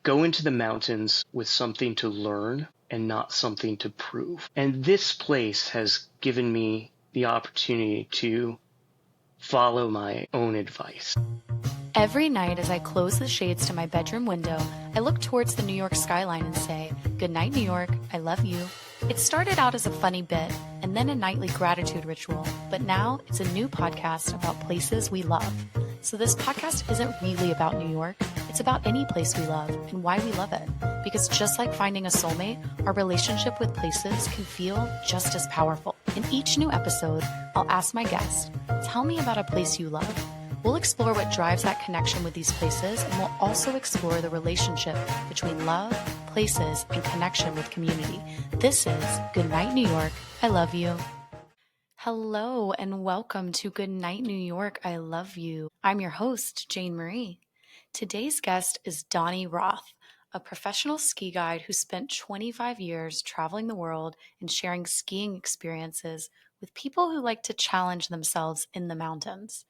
go into the mountains with something to learn and not something to prove. And this place has given me the opportunity to follow my own advice. Every night as I close the shades to my bedroom window, I look towards the New York skyline and say, "Good night, New York, I love you." It started out as a funny bit and then a nightly gratitude ritual, but now it's a new podcast about places we love. So this podcast isn't really about New York, it's about any place we love and why we love it. Because just like finding a soulmate, our relationship with places can feel just as powerful. In each new episode, I'll ask my guest, tell me about a place you love. We'll explore what drives that connection with these places, and we'll also explore the relationship between love, places, and connection with community. This is Good Night, New York, I Love You. Hello, and welcome to Good Night, New York, I Love You. I'm your host, Jane Marie. Today's guest is Donny Roth, a professional ski guide who spent 25 years traveling the world and sharing skiing experiences with people who like to challenge themselves in the mountains.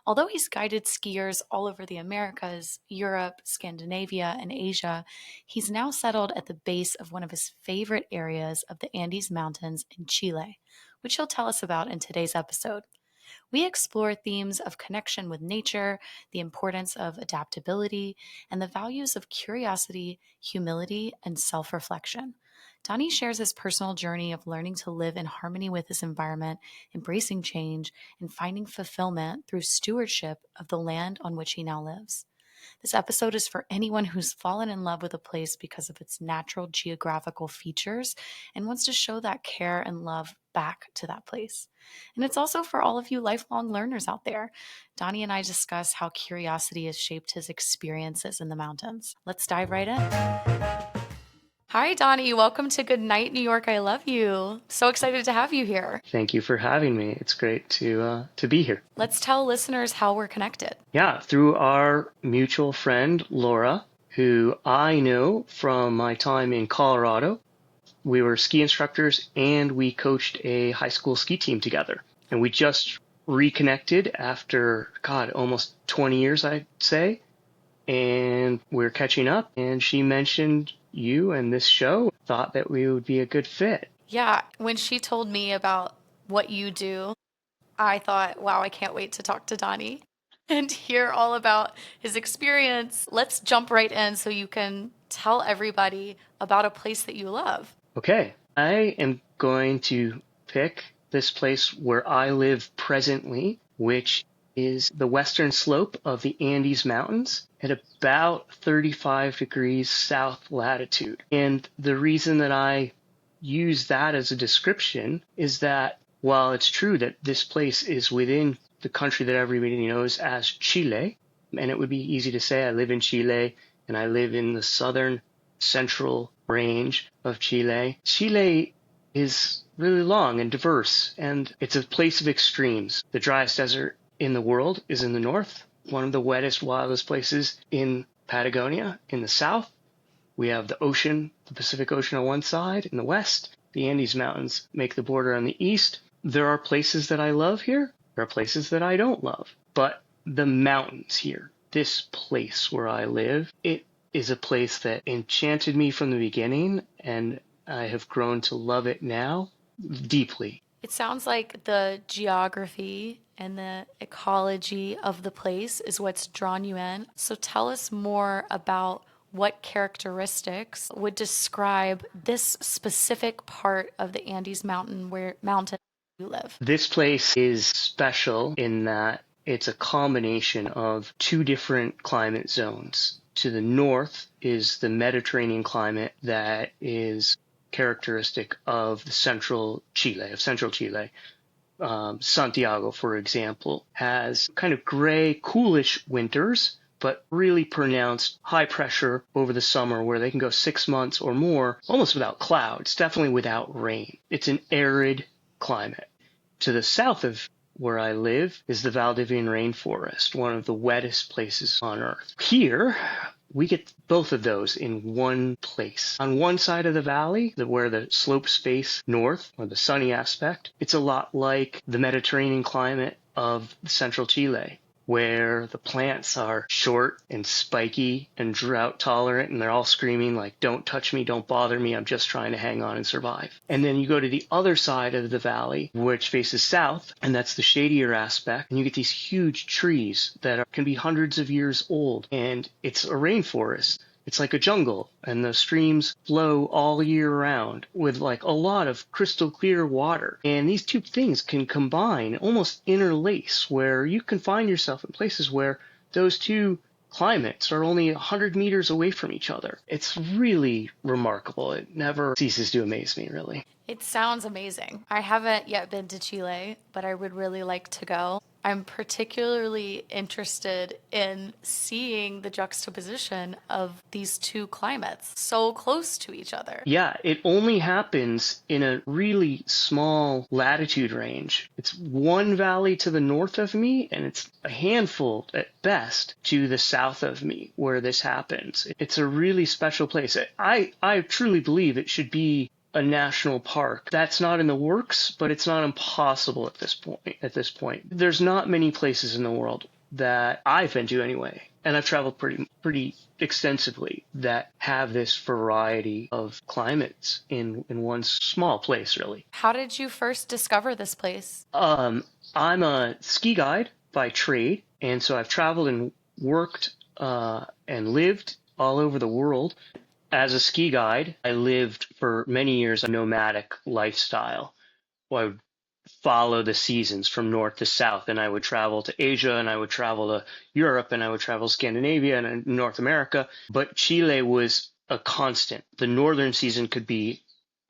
Although he's guided skiers all over the Americas, Europe, Scandinavia, and Asia, he's now settled at the base of one of his favorite areas of the Andes Mountains in Chile, which he'll tell us about in today's episode. We explore themes of connection with nature, the importance of adaptability, and the values of curiosity, humility, and self-reflection. Donny shares his personal journey of learning to live in harmony with his environment, embracing change, and finding fulfillment through stewardship of the land on which he now lives. This episode is for anyone who's fallen in love with a place because of its natural geographical features and wants to show that care and love back to that place. And it's also for all of you lifelong learners out there. Donny and I discuss how curiosity has shaped his experiences in the mountains. Let's dive right in. Hi, Donny. Welcome to Good Night, New York. I love you. So excited to have you here. Thank you for having me. It's great to be here. Let's tell listeners how we're connected. Yeah, through our mutual friend, Laura, who I know from my time in Colorado. We were ski instructors and we coached a high school ski team together. And we just reconnected after, almost 20 years, I'd say. And we're catching up. And she mentioned you and this show, thought that we would be a good fit. Yeah, when she told me about what you do, I thought, wow, I can't wait to talk to Donny and hear all about his experience. Let's jump right in so you can tell everybody about a place that you love. Okay, I am going to pick this place where I live presently, which is the western slope of the Andes Mountains at about 35 degrees south latitude. And the reason that I use that as a description is that while it's true that this place is within the country that everybody knows as Chile, and it would be easy to say I live in Chile and I live in the southern central range of Chile. Chile is really long and diverse, and it's a place of extremes. The driest desert in the world is in the north, one of the wettest, wildest places in Patagonia in the south. We have the ocean, the Pacific Ocean on one side. In the west, the Andes Mountains make the border on the east. There are places that I love here. There are places that I don't love. But the mountains here, this place where I live, it is a place that enchanted me from the beginning, and I have grown to love it now deeply. It sounds like the geography and the ecology of the place is what's drawn you in. So tell us more about what characteristics would describe this specific part of the Andes mountain where you live. This place is special in that it's a combination of two different climate zones. To the north is the Mediterranean climate that is characteristic of the central Chile. Santiago, for example, has kind of gray, coolish winters, but really pronounced high pressure over the summer where they can go 6 months or more almost without clouds, definitely without rain. It's an arid climate. To the south of where I live is the Valdivian rainforest, one of the wettest places on earth. Here, we get both of those in one place. On one side of the valley, where the slopes face north, or the sunny aspect, it's a lot like the Mediterranean climate of central Chile. where the plants are short and spiky and drought tolerant, and they're all screaming like, don't touch me, don't bother me, I'm just trying to hang on and survive. And then you go to the other side of the valley, which faces south, and that's the shadier aspect, and you get these huge trees that can be hundreds of years old, and it's a rainforest. It's like a jungle, and the streams flow all year round with like a lot of crystal clear water. And these two things can combine, almost interlace, where you can find yourself in places where those two climates are only 100 meters away from each other. It's really remarkable. It never ceases to amaze me, really. It sounds amazing. I haven't yet been to Chile, but I would really like to go. I'm particularly interested in seeing the juxtaposition of these two climates so close to each other. Yeah, it only happens in a really small latitude range. It's one valley to the north of me, and it's a handful at best to the south of me where this happens. It's a really special place. I truly believe it should be a national park. That's not in the works, but it's not impossible at this point. There's not many places in the world that I've been to anyway, and I've traveled pretty extensively, that have this variety of climates in one small place, really. How did you first discover this place? I'm a ski guide by trade, and so I've traveled and worked and lived all over the world. As a ski guide, I lived for many years a nomadic lifestyle. I would follow the seasons from north to south, and I would travel to Asia, and I would travel to Europe, and I would travel Scandinavia and North America. But Chile was a constant. The northern season could be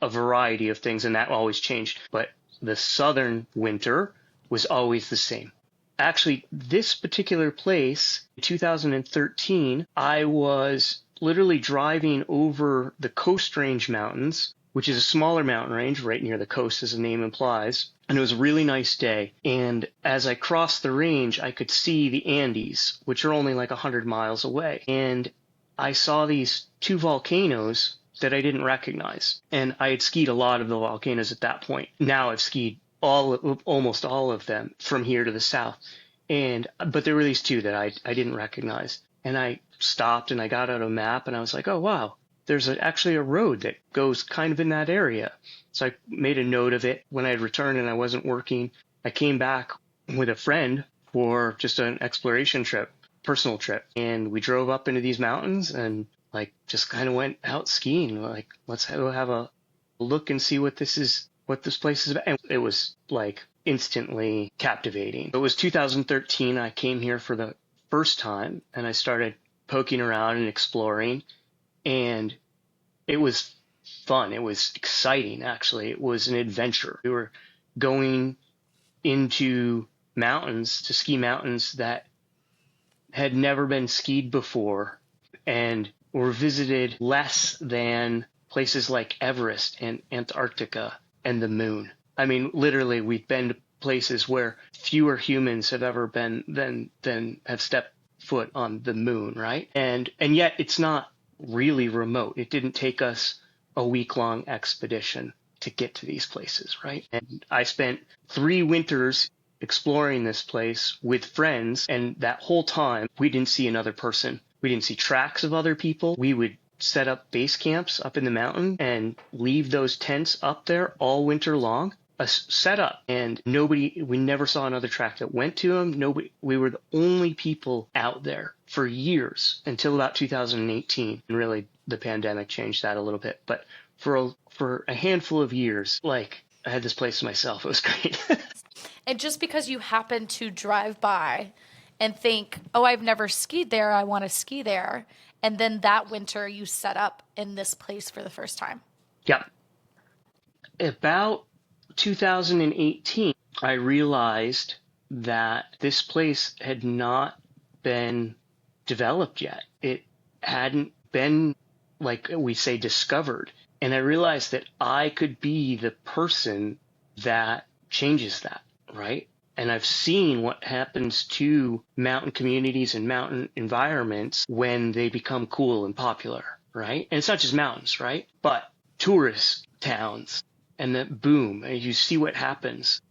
a variety of things, and that always changed. But the southern winter was always the same. Actually, this particular place, in 2013, I was literally driving over the Coast Range Mountains, which is a smaller mountain range right near the coast, as the name implies. And it was a really nice day. And as I crossed the range, I could see the Andes, which are only like 100 miles away. And I saw these two volcanoes that I didn't recognize. And I had skied a lot of the volcanoes at that point. Now I've skied almost all of them from here to the south. But there were these two that I didn't recognize. And I stopped and I got out a map and I was like, oh, wow, there's actually a road that goes kind of in that area. So I made a note of it. When I had returned and I wasn't working, I came back with a friend for just an exploration trip, personal trip. And we drove up into these mountains and like just kind of went out skiing. Like, let's have a look and see what this place is about. And it was like instantly captivating. It was 2013. I came here for the first time and I started poking around and exploring, and it was fun. It was exciting, actually. It was an adventure. We were going into mountains to ski mountains that had never been skied before and were visited less than places like Everest and Antarctica and the moon. I mean, literally, we've been to places where fewer humans have ever been than have stepped foot on the moon, right? And yet it's not really remote. It didn't take us a week-long expedition to get to these places, right? And I spent 3 winters exploring this place with friends, and that whole time we didn't see another person. We didn't see tracks of other people. We would set up base camps up in the mountain and leave those tents up there all winter long. Set up, and we never saw another track that went to them. We were the only people out there for years until about 2018, and really the pandemic changed that a little bit. But for a handful of years, like, I had this place to myself. It was great. And just because you happen to drive by and think, oh, I've never skied there, I want to ski there, and then that winter you set up in this place for the first time. Yeah. About 2018, I realized that this place had not been developed yet. It hadn't been, like we say, discovered. And I realized that I could be the person that changes that, right? And I've seen what happens to mountain communities and mountain environments when they become cool and popular, right? And it's not just mountains, right? But tourist towns. And then boom, and you see what happens.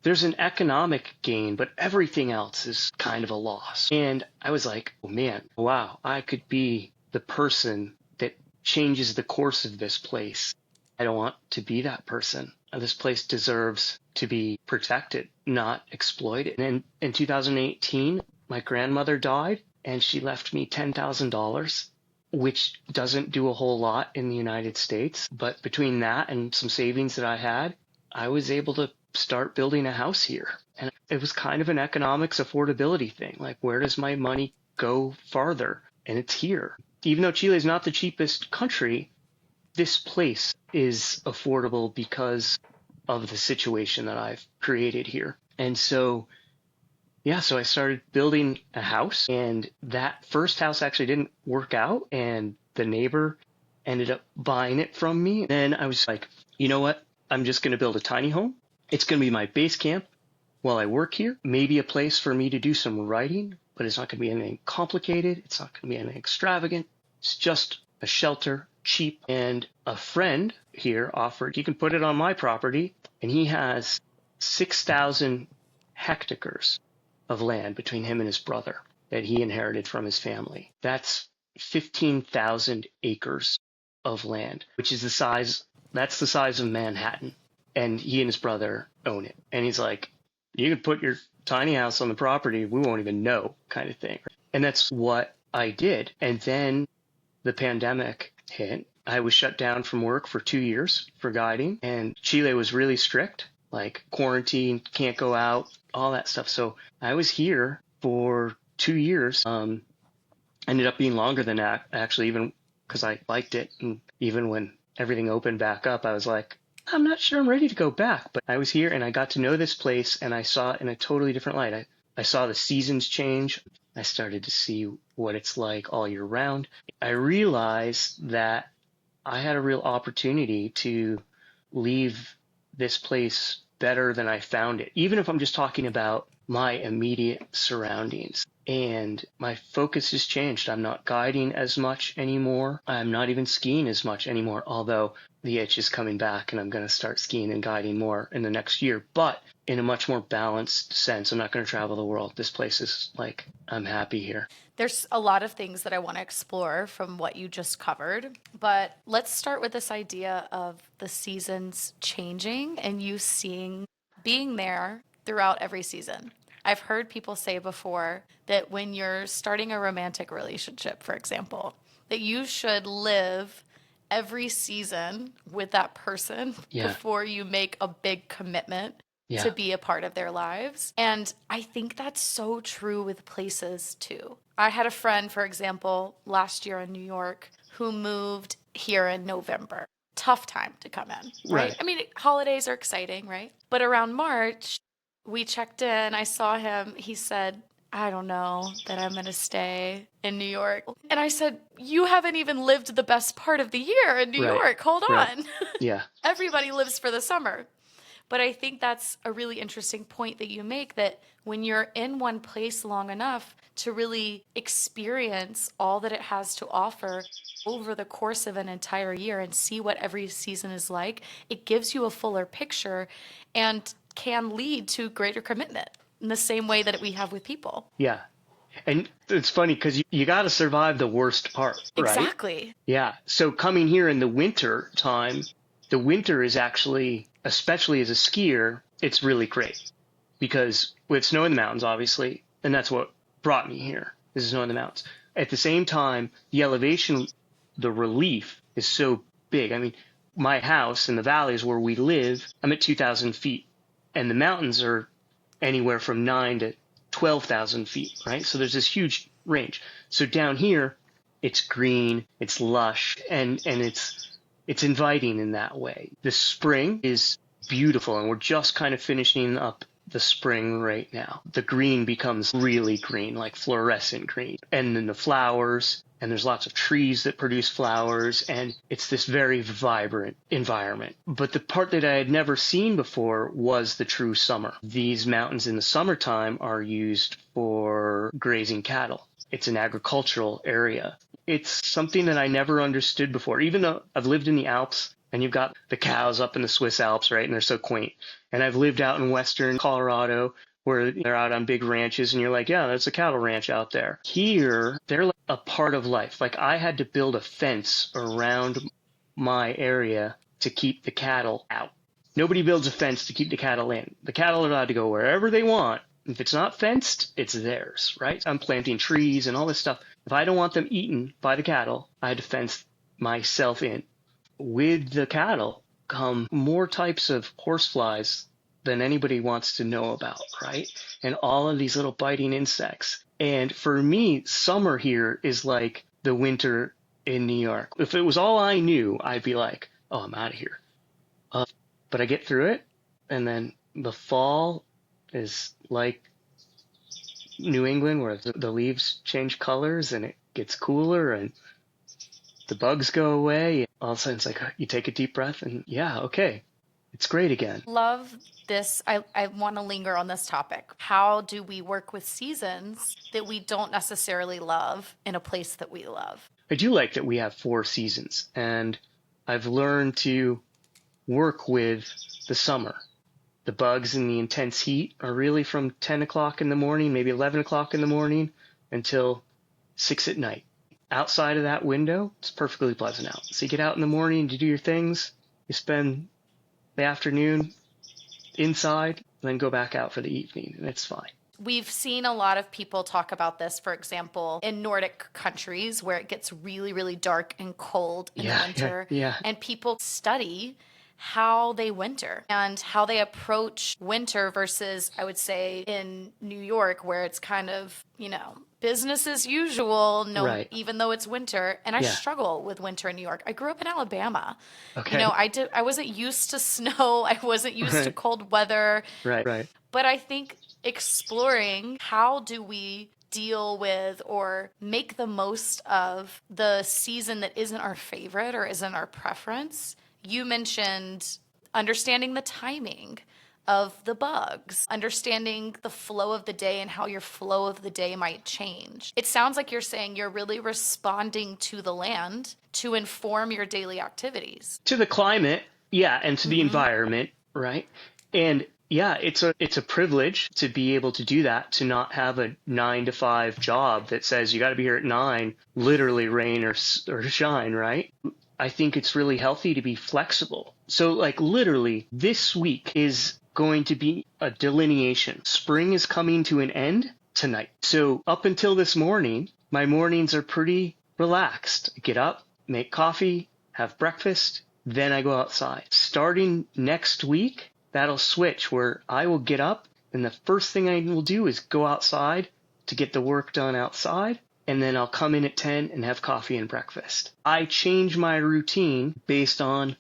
there's an economic gain, but everything else is kind of a loss. And I was like, oh man, wow, I could be the person that changes the course of this place. I don't want to be that person. This place deserves to be protected, not exploited. And in 2018, my grandmother died and she left me $10,000, which doesn't do a whole lot in the United States. But between that and some savings that I had, I was able to start building a house here. And it was kind of an economics affordability thing. Like, where does my money go farther? And it's here. Even though Chile is not the cheapest country, this place is affordable because of the situation that I've created here. And so, yeah, so I started building a house, and that first house actually didn't work out, and the neighbor ended up buying it from me. Then I was like, you know what? I'm just going to build a tiny home. It's going to be my base camp while I work here, maybe a place for me to do some writing, but it's not going to be anything complicated. It's not going to be anything extravagant. It's just a shelter, cheap. And a friend here offered, you can put it on my property, and he has 6,000 hectares of land between him and his brother that he inherited from his family. That's 15,000 acres of land, which is that's the size of Manhattan. And he and his brother own it. And he's like, you can put your tiny house on the property, we won't even know, kind of thing. And that's what I did. And then the pandemic hit. I was shut down from work for 2 years for guiding, and Chile was really strict, like quarantine, can't go out, all that stuff. So I was here for 2 years. Ended up being longer than that, actually, even because I liked it. And even when everything opened back up, I was like, I'm not sure I'm ready to go back. But I was here and I got to know this place, and I saw it in a totally different light. I saw the seasons change. I started to see what it's like all year round. I realized that I had a real opportunity to leave this place better than I found it, even if I'm just talking about my immediate surroundings. And my focus has changed. I'm not guiding as much anymore. I'm not even skiing as much anymore, although the itch is coming back and I'm going to start skiing and guiding more in the next year, but in a much more balanced sense. I'm not going to travel the world. This place is like, I'm happy here. There's a lot of things that I want to explore from what you just covered, but let's start with this idea of the seasons changing and you being there throughout every season. I've heard people say before that when you're starting a romantic relationship, for example, that you should live every season with that person before you make a big commitment to be a part of their lives. And I think that's so true with places too. I had a friend, for example, last year in New York who moved here in November. Tough time to come in, right? I mean, holidays are exciting, right? But around March, we checked in. I saw him. He said, I don't know that I'm going to stay in New York. And I said, you haven't even lived the best part of the year in New York. Hold on. Yeah. Everybody lives for the summer. But I think that's a really interesting point that you make, that when you're in one place long enough to really experience all that it has to offer over the course of an entire year and see what every season is like, it gives you a fuller picture and can lead to greater commitment in the same way that we have with people. Yeah. And it's funny because you got to survive the worst part, right? Exactly. Yeah. So coming here in the winter time, the winter is actually, especially as a skier, it's really great because with snow in the mountains, obviously, and that's what brought me here, is snow in the mountains. At the same time, the elevation, the relief is so big. I mean, my house in the valleys where we live, I'm at 2,000 feet, and the mountains are anywhere from 9 to 12,000 feet, right? So there's this huge range. So down here, it's green, it's lush, and it's inviting in that way. The spring is beautiful, and we're just kind of finishing up the spring right now. The green becomes really green, like fluorescent green. And then the flowers, and there's lots of trees that produce flowers, and it's this very vibrant environment. But the part that I had never seen before was the true summer. These mountains in the summertime are used for grazing cattle. It's an agricultural area. It's something that I never understood before. Even though I've lived in the Alps and you've got the cows up in the Swiss Alps, right? And they're so quaint. And I've lived out in western Colorado where they're out on big ranches and you're like, yeah, there's a cattle ranch out there. Here, they're like a part of life. Like I had to build a fence around my area to keep the cattle out. Nobody builds a fence to keep the cattle in. The cattle are allowed to go wherever they want. If it's not fenced, it's theirs, right? I'm planting trees and all this stuff. If I don't want them eaten by the cattle, I had to fence myself in. With the cattle come more types of horseflies than anybody wants to know about, right? And all of these little biting insects. And for me, summer here is like the winter in New York. If it was all I knew, I'd be like, oh, I'm out of here. But I get through it. And then the fall is like New England, where the leaves change colors and it gets cooler and the bugs go away. All of a sudden, it's like you take a deep breath and yeah, okay, it's great again. Love this. I want to linger on this topic. How do we work with seasons that we don't necessarily love in a place that we love? I do like that we have 4 seasons, and I've learned to work with the summer. The bugs and the intense heat are really from 10 o'clock in the morning, maybe 11 o'clock in the morning until 6 at night. Outside of that window, it's perfectly pleasant out. So you get out in the morning to do your things, you spend the afternoon inside, and then go back out for the evening, and it's fine. We've seen a lot of people talk about this, for example, in Nordic countries where it gets really, really dark and cold in the winter. Yeah. And people study how they winter and how they approach winter versus, I would say, in New York, where it's kind of, business as usual, Right. even though it's winter. And I struggle with winter in New York. I grew up in Alabama. Okay. I wasn't used to snow. I wasn't used to cold weather. Right. But I think exploring how do we deal with or make the most of the season that isn't our favorite or isn't our preference. You mentioned understanding the timing of the bugs, understanding the flow of the day and how your flow of the day might change. It sounds like you're saying you're really responding to the land to inform your daily activities. To the climate, yeah, and to the environment, right? And yeah, it's a privilege to be able to do that, to not have a 9 to 5 job that says you got to be here at 9, literally rain or shine, right? I think it's really healthy to be flexible. So like literally this week is going to be a delineation. Spring is coming to an end tonight. So up until this morning, my mornings are pretty relaxed. I get up, make coffee, have breakfast, then I go outside. Starting next week, that'll switch where I will get up and the first thing I will do is go outside to get the work done outside. And then I'll come in at 10 and have coffee and breakfast. I change my routine based on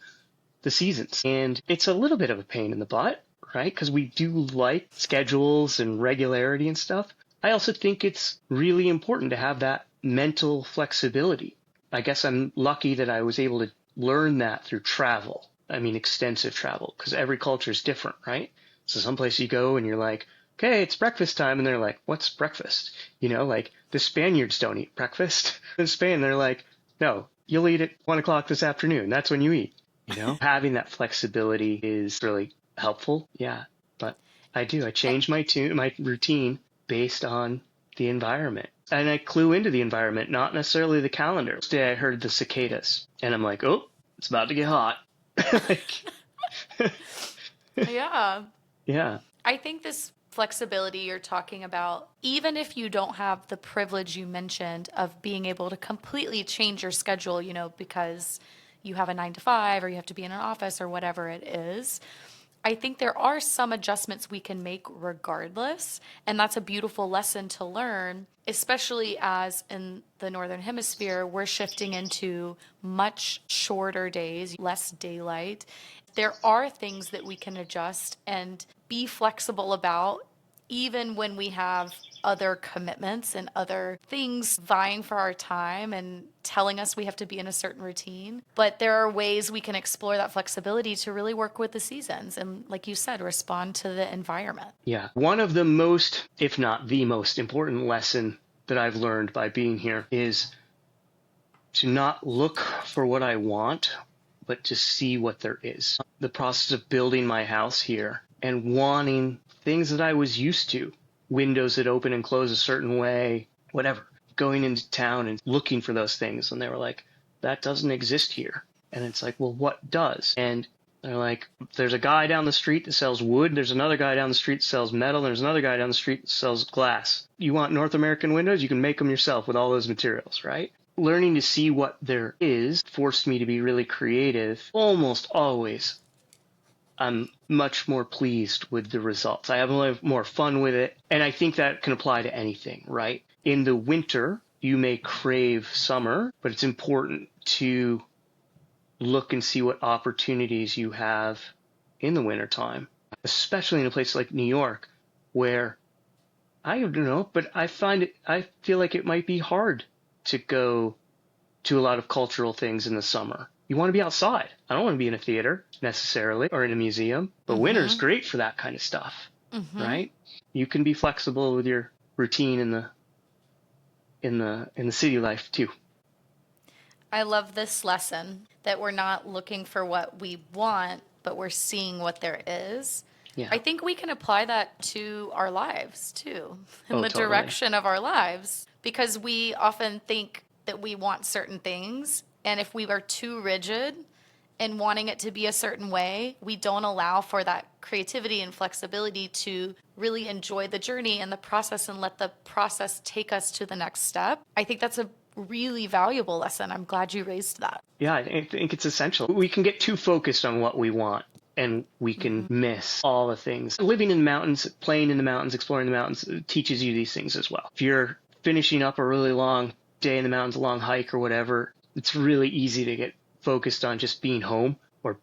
the seasons. And it's a little bit of a pain in the butt, right? Because we do like schedules and regularity and stuff. I also think it's really important to have that mental flexibility. I guess I'm lucky that I was able to learn that through travel. I mean, extensive travel, because every culture is different, right? So someplace you go and you're like, okay, it's breakfast time. And they're like, what's breakfast? Like the Spaniards don't eat breakfast. In Spain, they're like, no, you'll eat at 1 o'clock this afternoon. That's when you eat. Having that flexibility is really helpful. Yeah. But I change my routine based on the environment. And I clue into the environment, not necessarily the calendar. Today I heard the cicadas and I'm like, oh, it's about to get hot. Yeah. Yeah. I think this flexibility you're talking about, even if you don't have the privilege you mentioned of being able to completely change your schedule, because you have a 9 to 5 or you have to be in an office or whatever it is, I think there are some adjustments we can make regardless. And that's a beautiful lesson to learn, especially as in the Northern Hemisphere, we're shifting into much shorter days, less daylight. There are things that we can adjust and be flexible about, even when we have other commitments and other things vying for our time and telling us we have to be in a certain routine. But there are ways we can explore that flexibility to really work with the seasons and, like you said, respond to the environment. Yeah. One of the most, if not the most important lesson that I've learned by being here is to not look for what I want, but to see what there is. The process of building my house here and wanting things that I was used to, windows that open and close a certain way, whatever, going into town and looking for those things. And they were like, that doesn't exist here. And it's like, well, what does? And they're like, there's a guy down the street that sells wood. There's another guy down the street that sells metal. There's another guy down the street that sells glass. You want North American windows? You can make them yourself with all those materials, right? Learning to see what there is forced me to be really creative. Almost always, I'm much more pleased with the results. I have a little more fun with it. And I think that can apply to anything, right? In the winter, you may crave summer, but it's important to look and see what opportunities you have in the wintertime, especially in a place like New York, where I don't know, but I feel like it might be hard to go to a lot of cultural things in the summer. You want to be outside. I don't want to be in a theater necessarily or in a museum, but winter's great for that kind of stuff, right? You can be flexible with your routine in the city life too. I love this lesson that we're not looking for what we want, but we're seeing what there is. Yeah. I think we can apply that to our lives too, in the totally. direction of our lives, because we often think that we want certain things. And if we are too rigid in wanting it to be a certain way, we don't allow for that creativity and flexibility to really enjoy the journey and the process and let the process take us to the next step. I think that's a really valuable lesson. I'm glad you raised that. Yeah, I think it's essential. We can get too focused on what we want, and we can miss all the things. Living in the mountains, playing in the mountains, exploring the mountains teaches you these things as well. If you're finishing up a really long day in the mountains, a long hike or whatever, it's really easy to get focused on just being home, or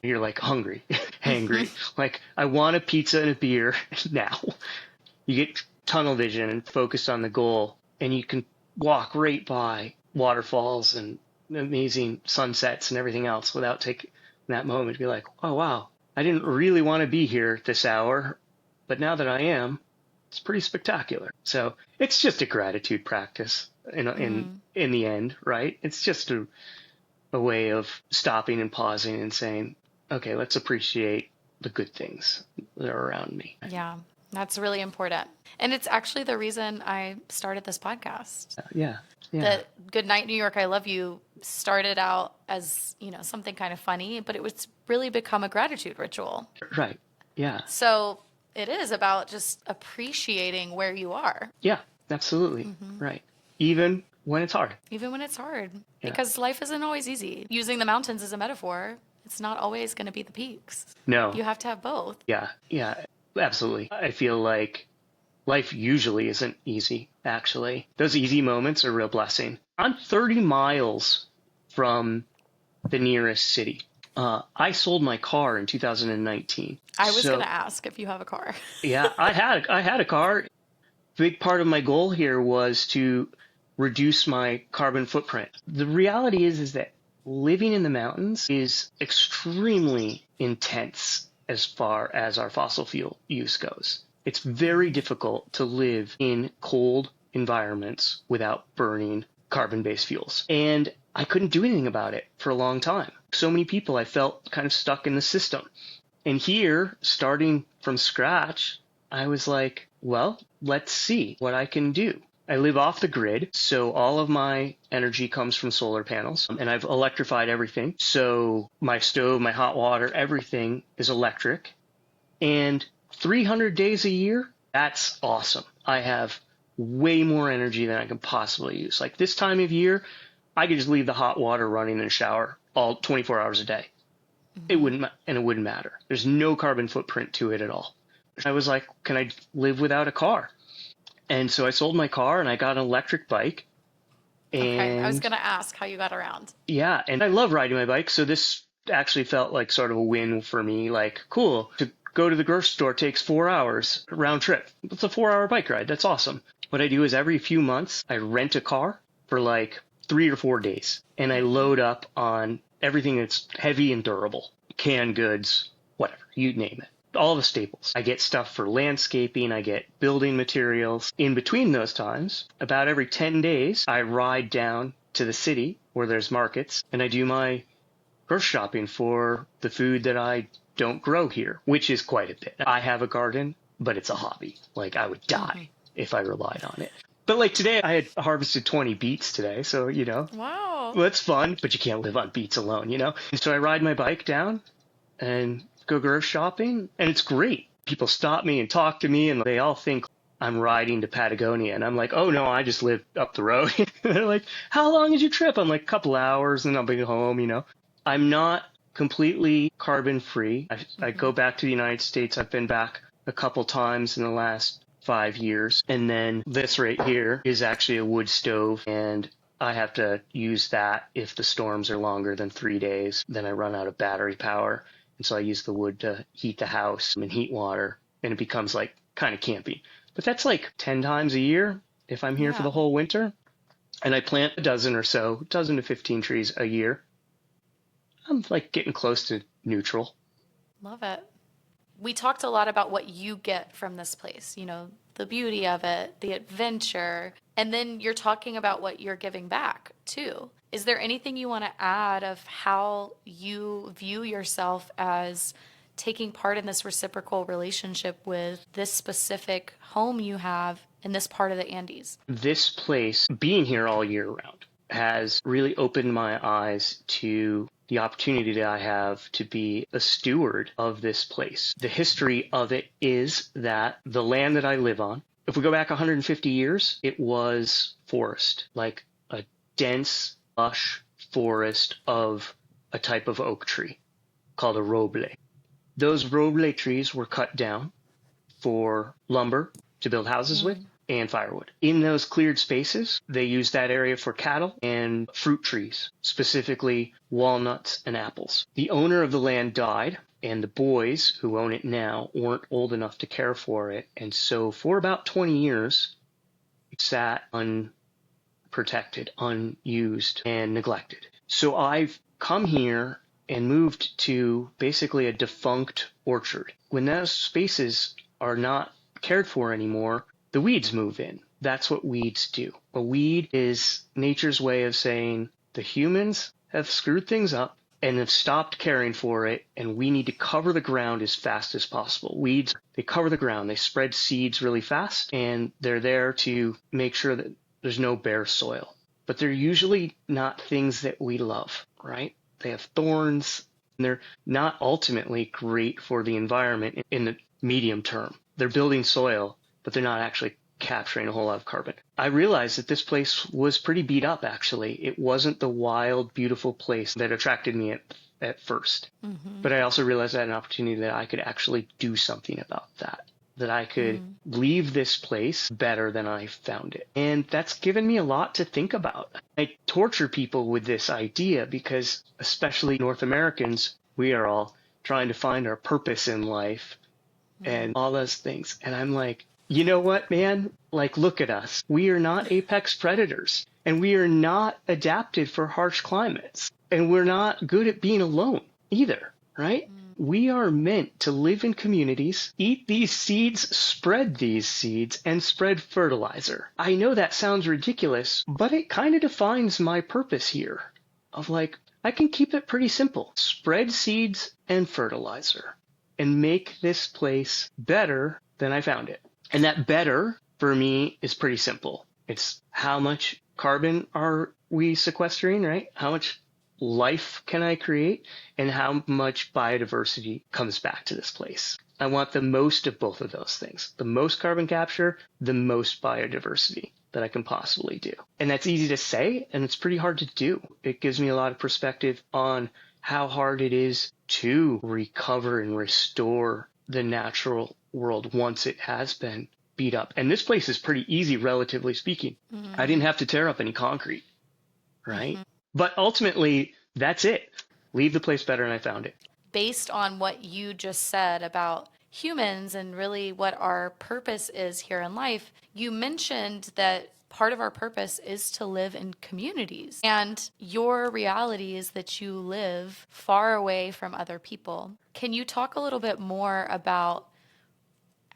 you're like hungry, hangry. Like, I want a pizza and a beer now. You get tunnel vision and focused on the goal, and you can walk right by waterfalls and amazing sunsets and everything else without taking that moment to be like, oh, wow, I didn't really want to be here this hour, but now that I am, it's pretty spectacular. So it's just a gratitude practice in the end, right? It's just a way of stopping and pausing and saying, okay, let's appreciate the good things that are around me. Yeah, that's really important. And it's actually the reason I started this podcast. Yeah. That Good Night, New York, I Love You started out as, something kind of funny, but it was really become a gratitude ritual. Right. Yeah. So it is about just appreciating where you are. Yeah, absolutely. Right. Even when it's hard. Even when it's hard. Yeah. Because life isn't always easy. Using the mountains as a metaphor, it's not always going to be the peaks. No. You have to have both. Yeah, absolutely. I feel like life usually isn't easy, actually. Those easy moments are a real blessing. I'm 30 miles from the nearest city. I sold my car in 2019. I was going to ask if you have a car. Yeah, I had a car. Big part of my goal here was to reduce my carbon footprint. The reality is that living in the mountains is extremely intense as far as our fossil fuel use goes. It's very difficult to live in cold environments without burning carbon-based fuels. And I couldn't do anything about it for a long time. So many people, I felt kind of stuck in the system. And here, starting from scratch, I was like, well, let's see what I can do. I live off the grid, so all of my energy comes from solar panels, and I've electrified everything. So my stove, my hot water, everything is electric. And 300 days a year, that's awesome. I have way more energy than I can possibly use. Like this time of year, I could just leave the hot water running in the shower all 24 hours a day. It wouldn't matter. There's no carbon footprint to it at all. I was like, can I live without a car? And so I sold my car and I got an electric bike. And okay, I was going to ask how you got around. Yeah, and I love riding my bike, so this actually felt like sort of a win for me. Like, cool, to go to the grocery store takes 4 hours round trip. It's a 4-hour bike ride. That's awesome. What I do is every few months, I rent a car for like 3 or 4 days, and I load up on everything that's heavy and durable, canned goods, whatever, you name it. All the staples. I get stuff for landscaping, I get building materials. In between those times, about every 10 days, I ride down to the city where there's markets and I do my grocery shopping for the food that I don't grow here, which is quite a bit. I have a garden, but it's a hobby. Like I would die if I relied on it. But like today, I had harvested 20 beets today. So, Wow. well, it's fun, but you can't live on beets alone, And so I ride my bike down and go grocery shopping, and it's great. People stop me and talk to me, and they all think I'm riding to Patagonia. And I'm like, oh no, I just live up the road. They're like, how long is your trip? I'm like, a couple hours, and I'll be home. I'm not completely carbon free. I go back to the United States. I've been back a couple times in the last 5 years. And then this right here is actually a wood stove, and I have to use that if the storms are longer than 3 days. Then I run out of battery power. And so I use the wood to heat the house and heat water, and it becomes like kind of campy. But that's like 10 times a year if I'm here for the whole winter. And I plant a dozen to 15 trees a year. I'm like getting close to neutral. Love it. We talked a lot about what you get from this place, the beauty of it, the adventure, and then you're talking about what you're giving back too. Is there anything you want to add of how you view yourself as taking part in this reciprocal relationship with this specific home you have in this part of the Andes? This place, being here all year round, has really opened my eyes to the opportunity that I have to be a steward of this place. The history of it is that the land that I live on, if we go back 150 years, it was forest, like a dense, lush forest of a type of oak tree called a roble. Those roble trees were cut down for lumber to build houses with and firewood. In those cleared spaces, they used that area for cattle and fruit trees, specifically walnuts and apples. The owner of the land died, and the boys who own it now weren't old enough to care for it. And so for about 20 years, it sat unprotected, unused, and neglected. So I've come here and moved to basically a defunct orchard. When those spaces are not cared for anymore, the weeds move in. That's what weeds do. A weed is nature's way of saying the humans have screwed things up and have stopped caring for it, and we need to cover the ground as fast as possible. Weeds, they cover the ground. They spread seeds really fast, and they're there to make sure that there's no bare soil. But they're usually not things that we love, right? They have thorns, and they're not ultimately great for the environment in the medium term. They're building soil, but they're not actually capturing a whole lot of carbon. I realized that this place was pretty beat up, actually. It wasn't the wild, beautiful place that attracted me at first. But I also realized I had an opportunity that I could actually do something about that I could leave this place better than I found it. And that's given me a lot to think about. I torture people with this idea because, especially North Americans, we are all trying to find our purpose in life and all those things. And I'm like, you know what, man? Like, look at us. We are not apex predators, and we are not adapted for harsh climates, and we're not good at being alone either, right? We are meant to live in communities, eat these seeds, spread these seeds, and spread fertilizer. I know that sounds ridiculous, but it kind of defines my purpose here of like, I can keep it pretty simple. Spread seeds and fertilizer and make this place better than I found it. And that better for me is pretty simple. It's how much carbon are we sequestering, right? How much life can I create, and how much biodiversity comes back to this place. I want the most of both of those things. The most carbon capture, the most biodiversity that I can possibly do. And that's easy to say, and it's pretty hard to do. It gives me a lot of perspective on how hard it is to recover and restore the natural world once it has been beat up. And this place is pretty easy, relatively speaking. I didn't have to tear up any concrete, right? But ultimately, that's it. Leave the place better than I found it. Based on what you just said about humans and really what our purpose is here in life, you mentioned that part of our purpose is to live in communities. And your reality is that you live far away from other people. Can you talk a little bit more about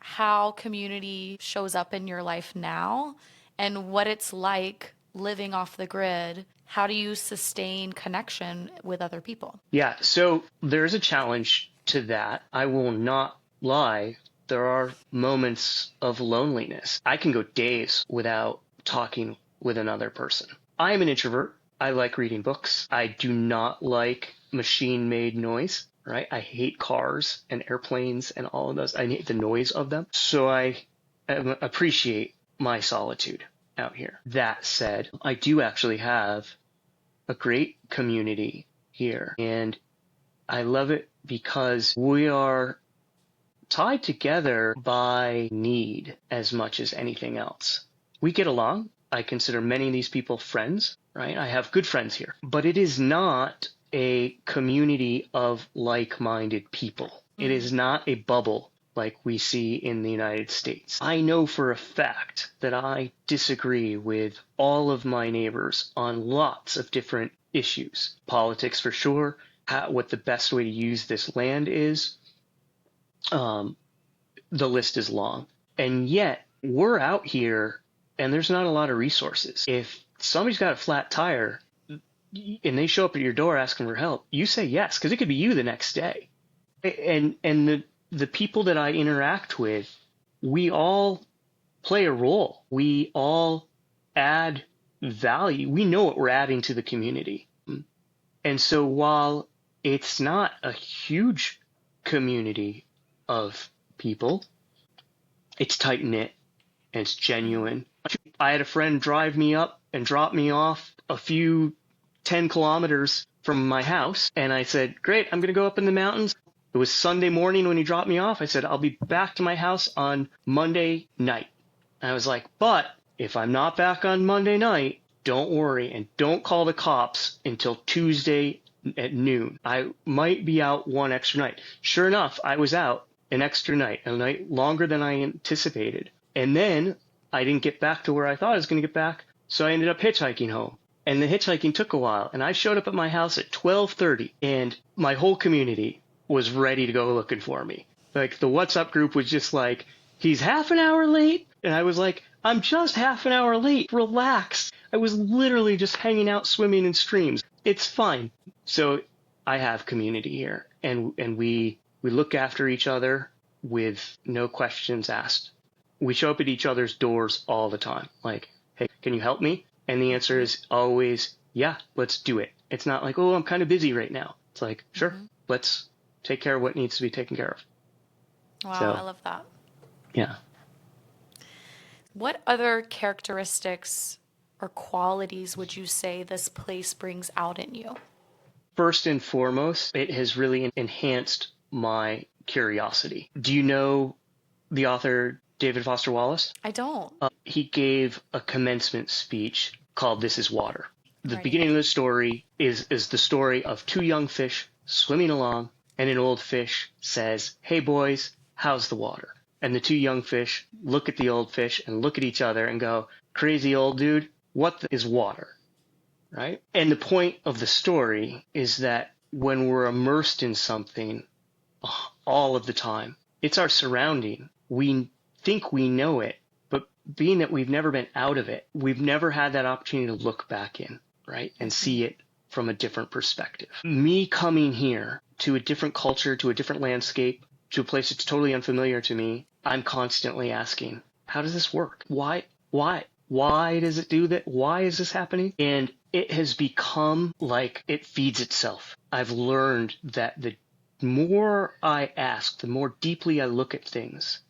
how community shows up in your life now and what it's like living off the grid, how do you sustain connection with other people? Yeah, so there's a challenge to that. I will not lie. There are moments of loneliness. I can go days without talking with another person. I am an introvert. I like reading books. I do not like machine-made noise, right? I hate cars and airplanes and all of those. I hate the noise of them. So I appreciate my solitude out here. That said, I do actually have a great community here, and I love it because we are tied together by need as much as anything else. We get along. I consider many of these people friends, right? I have good friends here, but it is not a community of like-minded people. It is not a bubble like we see in the United States. I know for a fact that I disagree with all of my neighbors on lots of different issues. Politics for sure, what the best way to use this land is. The list is long. And yet, we're out here and there's not a lot of resources. If somebody's got a flat tire and they show up at your door asking for help, you say yes, because it could be you the next day. And the people that I interact with, we all play a role. We all add value. We know what we're adding to the community. And so while it's not a huge community of people, it's tight-knit and it's genuine. I had a friend drive me up and drop me off a few 10 kilometers from my house, and I said, great, I'm going to go up in the mountains. It was Sunday morning when he dropped me off. I said, I'll be back to my house on Monday night. And I was like, but if I'm not back on Monday night, don't worry and don't call the cops until Tuesday at noon. I might be out one extra night. Sure enough, I was out an extra night, a night longer than I anticipated. And then I didn't get back to where I thought I was going to get back, so I ended up hitchhiking home. And the hitchhiking took a while, and I showed up at my house at 12:30, and my whole community was ready to go looking for me. Like, the WhatsApp group was just like, he's half an hour late? And I was like, I'm just half an hour late. Relax. I was literally just hanging out swimming in streams. It's fine. So I have community here, and we look after each other with no questions asked. We show up at each other's doors all the time. Like, hey, can you help me? And the answer is always, yeah, let's do it. It's not like, oh, I'm kind of busy right now. It's like, sure, let's take care of what needs to be taken care of. Wow, So, I love that. Yeah. What other characteristics or qualities would you say this place brings out in you? First and foremost, it has really enhanced my curiosity. Do you know the author David Foster Wallace? I don't. He gave a commencement speech called This is Water. The Right. beginning of the story is the story of two young fish swimming along, and an old fish says, hey boys, how's the water? And the two young fish look at the old fish and look at each other and go, crazy old dude, what is water? Right? And the point of the story is that when we're immersed in something all of the time, it's our surrounding. We think we know it, but being that we've never been out of it, we've never had that opportunity to look back in, right? And see it from a different perspective. Me coming here to a different culture, to a different landscape, to a place that's totally unfamiliar to me, I'm constantly asking, how does this work? Why does it do that? Why is this happening? And it has become like it feeds itself. I've learned that the more I ask, the more deeply I look at things,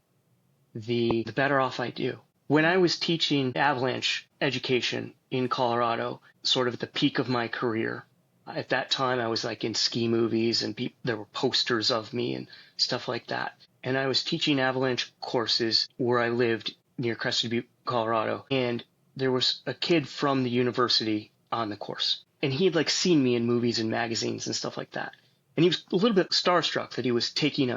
the better off I do. When I was teaching avalanche education in Colorado, sort of at the peak of my career, at that time I was like in ski movies and there were posters of me and stuff like that. And I was teaching avalanche courses where I lived near Crested Butte, Colorado. And there was a kid from the university on the course. And he had like seen me in movies and magazines and stuff like that. And he was a little bit starstruck that he was taking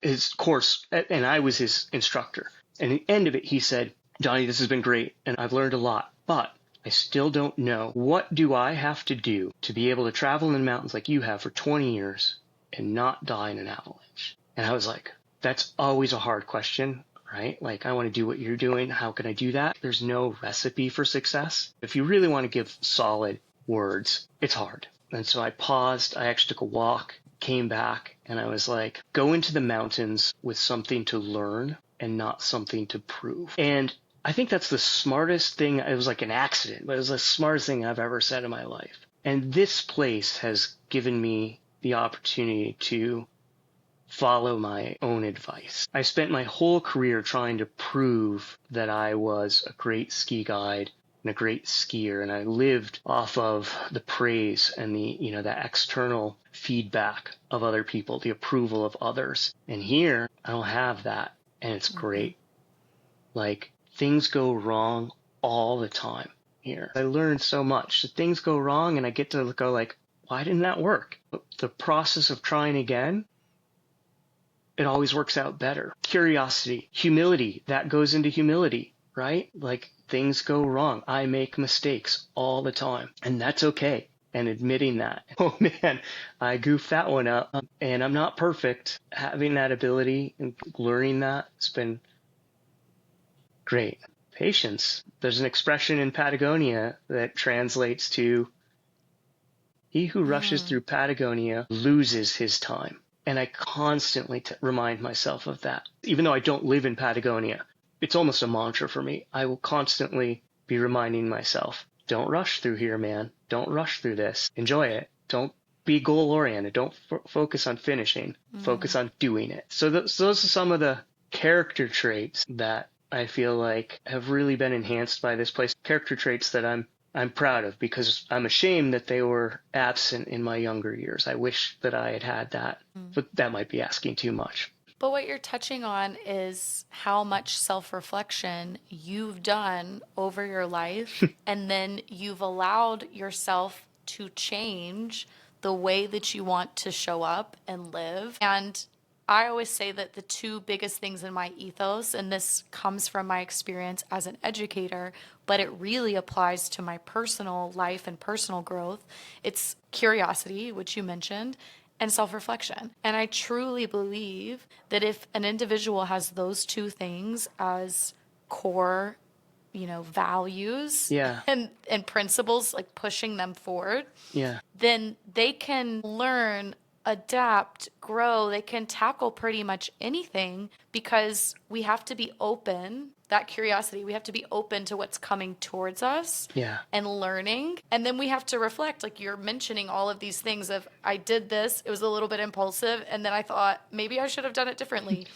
his course and I was his instructor. And at the end of it, he said, Donny, this has been great and I've learned a lot, but I still don't know, what do I have to do to be able to travel in the mountains like you have for 20 years and not die in an avalanche? And I was like, that's always a hard question. right? Like, I want to do what you're doing. How can I do that? There's no recipe for success. If you really want to give solid words, it's hard. And so I paused. I actually took a walk, came back, and I was like, go into the mountains with something to learn and not something to prove. And I think that's the smartest thing. It was like an accident, but it was the smartest thing I've ever said in my life. And this place has given me the opportunity to follow my own advice. I spent my whole career trying to prove that I was a great ski guide and a great skier, and I lived off of the praise and the external feedback of other people, the approval of others. And here, I don't have that, and it's great. Like, things go wrong all the time here. I learned so much. So things go wrong, and I get to go like, why didn't that work? The process of trying again, it always works out better. Curiosity, humility, that goes into humility, right? Like, things go wrong. I make mistakes all the time, and that's okay. And admitting that, oh man, I goofed that one up, and I'm not perfect. Having that ability and learning that, it's been great. Patience. There's an expression in Patagonia that translates to, he who rushes through Patagonia loses his time. And I constantly remind myself of that. Even though I don't live in Patagonia, it's almost a mantra for me. I will constantly be reminding myself, don't rush through here, man. Don't rush through this. Enjoy it. Don't be goal-oriented. Don't focus on finishing. Focus on doing it. So those are some of the character traits that I feel like have really been enhanced by this place. Character traits that I'm proud of, because I'm ashamed that they were absent in my younger years. I wish that I had had that, but that might be asking too much. But what you're touching on is how much self-reflection you've done over your life, and then you've allowed yourself to change the way that you want to show up and live. And I always say that the two biggest things in my ethos, and this comes from my experience as an educator, but it really applies to my personal life and personal growth, it's curiosity, which you mentioned, and self-reflection. And I truly believe that if an individual has those two things as core, values Yeah. and principles, like pushing them forward, Yeah. then they can learn, adapt, grow. They can tackle pretty much anything, because we have to be open, that curiosity, we have to be open to what's coming towards us. Yeah. And learning. And then we have to reflect, like you're mentioning all of these things of, I did this, it was a little bit impulsive, and then I thought maybe I should have done it differently.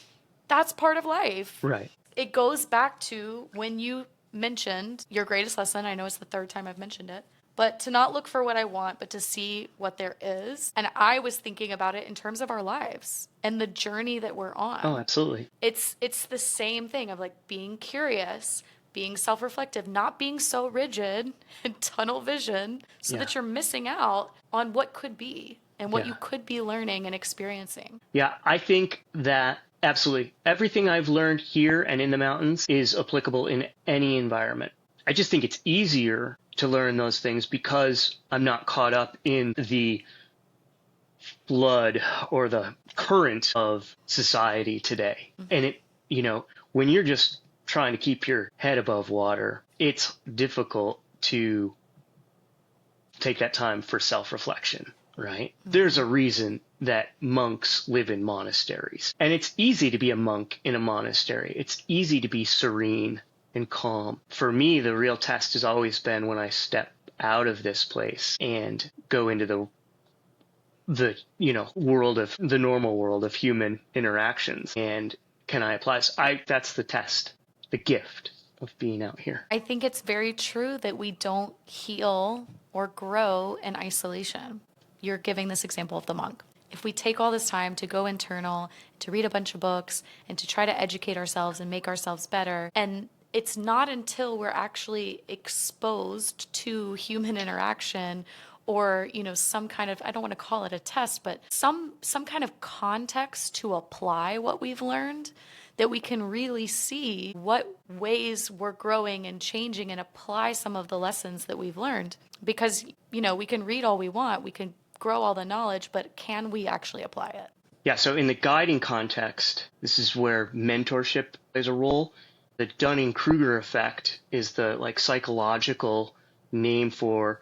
That's part of life. Right. It goes back to when you mentioned your greatest lesson. I know it's the third time I've mentioned it. But to not look for what I want, but to see what there is. And I was thinking about it in terms of our lives and the journey that we're on. Oh, absolutely. It's the same thing of like being curious, being self-reflective, not being so rigid and tunnel vision so that you're missing out on what could be and what you could be learning and experiencing. Yeah, I think that absolutely everything I've learned here and in the mountains is applicable in any environment. I just think it's easier to learn those things because I'm not caught up in the flood or the current of society today. And when you're just trying to keep your head above water, it's difficult to take that time for self-reflection, right? There's a reason that monks live in monasteries. And it's easy to be a monk in a monastery. It's easy to be serene and calm. For me, the real test has always been when I step out of this place and go into the world of the normal world of human interactions. And can I apply this? That's the test, the gift of being out here. I think it's very true that we don't heal or grow in isolation. You're giving this example of the monk. If we take all this time to go internal, to read a bunch of books, and to try to educate ourselves and make ourselves better, and it's not until we're actually exposed to human interaction or, some kind of, I don't want to call it a test, but some kind of context to apply what we've learned, that we can really see what ways we're growing and changing and apply some of the lessons that we've learned. Because, we can read all we want, we can grow all the knowledge, but can we actually apply it? Yeah, so in the guiding context, this is where mentorship plays a role. The Dunning-Kruger effect is the like psychological name for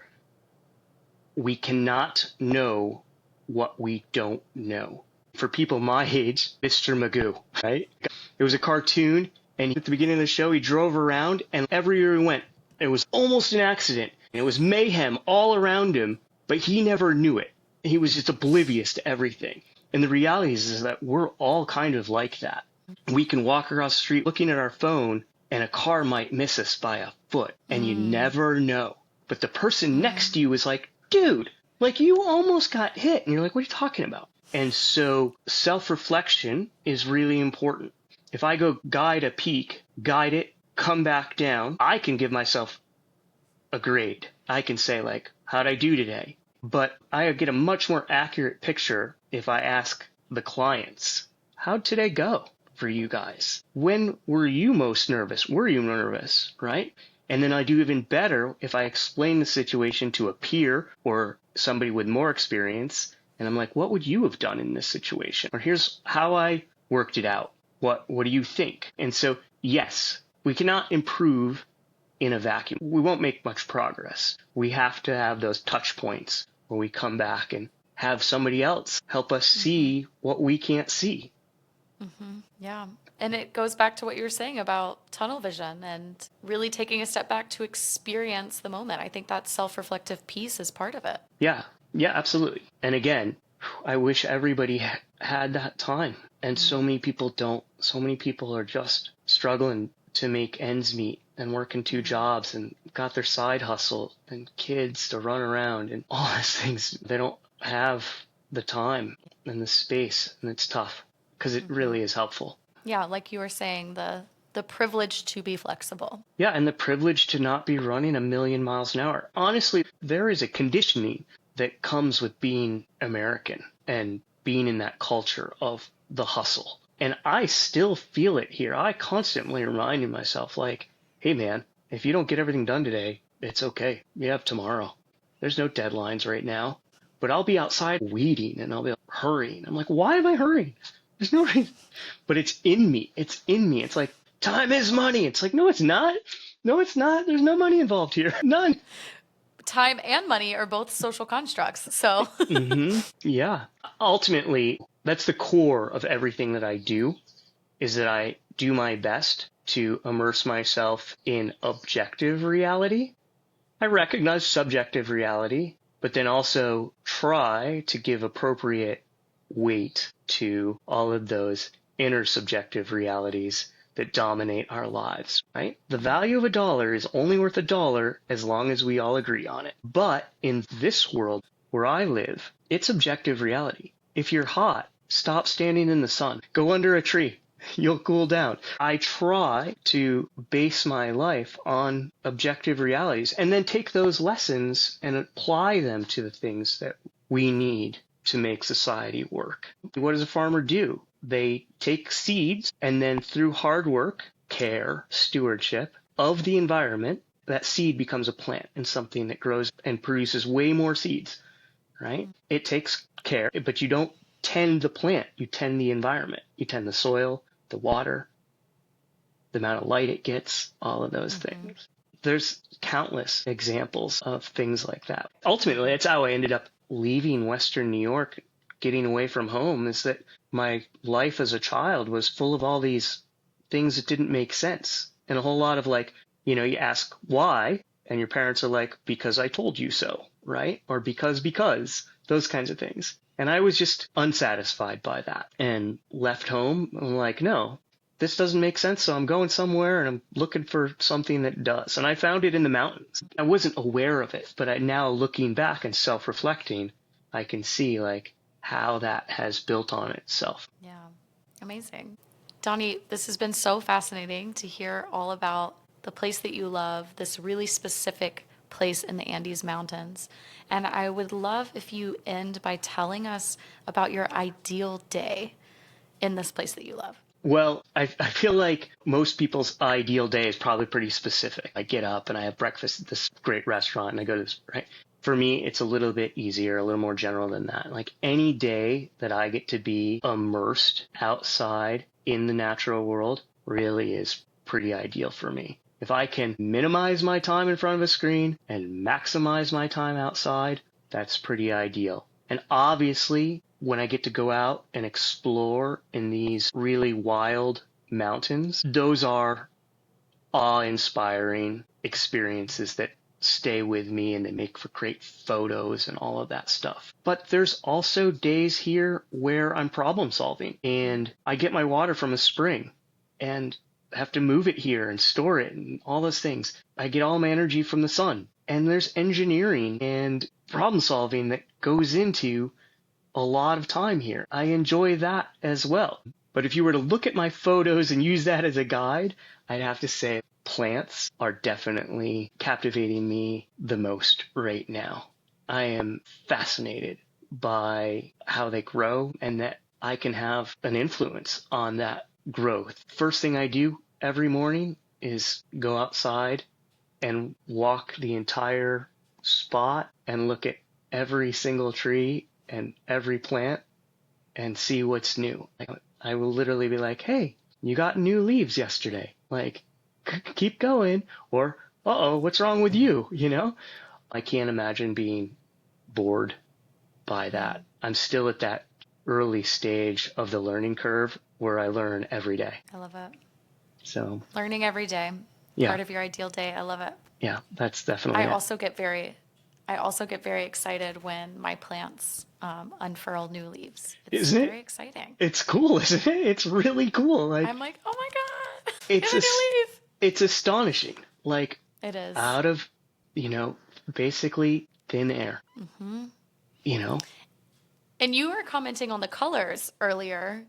we cannot know what we don't know. For people my age, Mr. Magoo, right? It was a cartoon, and at the beginning of the show, he drove around, and everywhere he went, it was almost an accident. And it was mayhem all around him, but he never knew it. He was just oblivious to everything. And the reality is that we're all kind of like that. We can walk across the street looking at our phone, and a car might miss us by a foot, and you never know. But the person next to you is like, dude, like you almost got hit. And you're like, what are you talking about? And so self-reflection is really important. If I go guide a peak, guide it, come back down, I can give myself a grade. I can say like, how'd I do today? But I get a much more accurate picture if I ask the clients, how'd today go for you guys? When were you most nervous? Were you nervous, right? And then I do even better if I explain the situation to a peer or somebody with more experience. And I'm like, what would you have done in this situation? Or here's how I worked it out. What do you think? And so, yes, we cannot improve in a vacuum. We won't make much progress. We have to have those touch points where we come back and have somebody else help us see what we can't see. Yeah. And it goes back to what you were saying about tunnel vision and really taking a step back to experience the moment. I think that self-reflective piece is part of it. Yeah, absolutely. And again, I wish everybody had that time. And so many people don't. So many people are just struggling to make ends meet and working two jobs and got their side hustle and kids to run around and all these things. They don't have the time and the space, and it's tough because it really is helpful. Yeah, like you were saying, the privilege to be flexible. Yeah, and the privilege to not be running 1,000,000 miles an hour. Honestly, there is a conditioning that comes with being American and being in that culture of the hustle. And I still feel it here. I constantly reminding myself like, hey man, if you don't get everything done today, it's okay. We have tomorrow. There's no deadlines right now. But I'll be outside weeding and I'll be hurrying. I'm like, why am I hurrying? There's no reason. But it's in me. It's in me. It's like, time is money. It's like, no, it's not. No, it's not. There's no money involved here. None. Time and money are both social constructs. So, Yeah. Ultimately, that's the core of everything that I do, is that I do my best to immerse myself in objective reality. I recognize subjective reality, but then also try to give appropriate weight to all of those intersubjective realities that dominate our lives, right? The value of $1 is only worth $1 as long as we all agree on it. But in this world where I live, it's objective reality. If you're hot, stop standing in the sun. Go under a tree. You'll cool down. I try to base my life on objective realities and then take those lessons and apply them to the things that we need to make society work. What does a farmer do? They take seeds and then through hard work, care, stewardship of the environment, that seed becomes a plant and something that grows and produces way more seeds, right? It takes care, but you don't tend the plant, you tend the environment. You tend the soil, the water, the amount of light it gets, all of those things. There's countless examples of things like that. Ultimately, that's how I ended up leaving Western New York, getting away from home, is that my life as a child was full of all these things that didn't make sense. And a whole lot of like, you know, you ask why, and your parents are like, because I told you so, right? Or because, those kinds of things. And I was just unsatisfied by that and left home. I'm like, no, this doesn't make sense. So I'm going somewhere and I'm looking for something that does. And I found it in the mountains. I wasn't aware of it, but now looking back and self-reflecting, I can see like how that has built on itself. yeah, amazing. Donny, this has been so fascinating to hear all about the place that you love, this really specific place in the Andes Mountains. And I would love if you end by telling us about your ideal day in this place that you love. Well, I feel like most people's ideal day is probably pretty specific. I get up and I have breakfast at this great restaurant and I go to this, right? For me, it's a little bit easier, a little more general than that. Like any day that I get to be immersed outside in the natural world really is pretty ideal for me. If I can minimize my time in front of a screen and maximize my time outside, that's pretty ideal. And obviously, when I get to go out and explore in these really wild mountains, those are awe-inspiring experiences that stay with me and they make for great photos and all of that stuff. But there's also days here where I'm problem solving and I get my water from a spring and have to move it here and store it and all those things. I get all my energy from the sun. And there's engineering and problem solving that goes into a lot of time here. I enjoy that as well. But if you were to look at my photos and use that as a guide, I'd have to say plants are definitely captivating me the most right now. I am fascinated by how they grow and that I can have an influence on that growth. First thing I do every morning is go outside and walk the entire spot and look at every single tree and every plant and see what's new. Like, I will literally be like, hey, you got new leaves yesterday. Like, keep going. Or, uh-oh, what's wrong with you? You know? I can't imagine being bored by that. I'm still at that early stage of the learning curve where I learn every day. I love it. So Learning every day. yeah, Part of your ideal day. I love it. yeah, that's definitely I it. also get very excited when my plants unfurl new leaves. It's Isn't very it? exciting. It's cool, isn't it? It's really cool. Like I'm like, oh my God, I it's have a new leaf. it's astonishing. Like It is. out of, basically thin air. Mm-hmm. You know? And you were commenting on the colors earlier.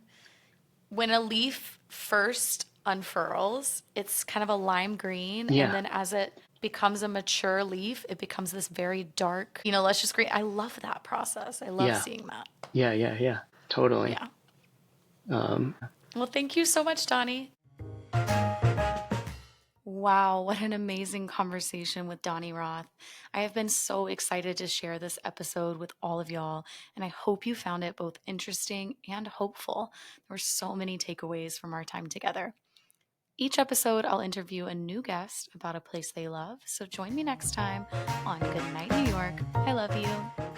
When a leaf first unfurls, it's kind of a lime green. Yeah. And then as it becomes a mature leaf, it becomes this very dark, luscious green. I love that process. I love seeing that. Yeah. Totally. Yeah. Um, Well, thank you so much, Donny. Wow, what an amazing conversation with Donny Roth. I have been so excited to share this episode with all of y'all, and I hope you found it both interesting and hopeful. There were so many takeaways from our time together. Each episode, I'll interview a new guest about a place they love, so join me next time on Good Night, New York. I love you.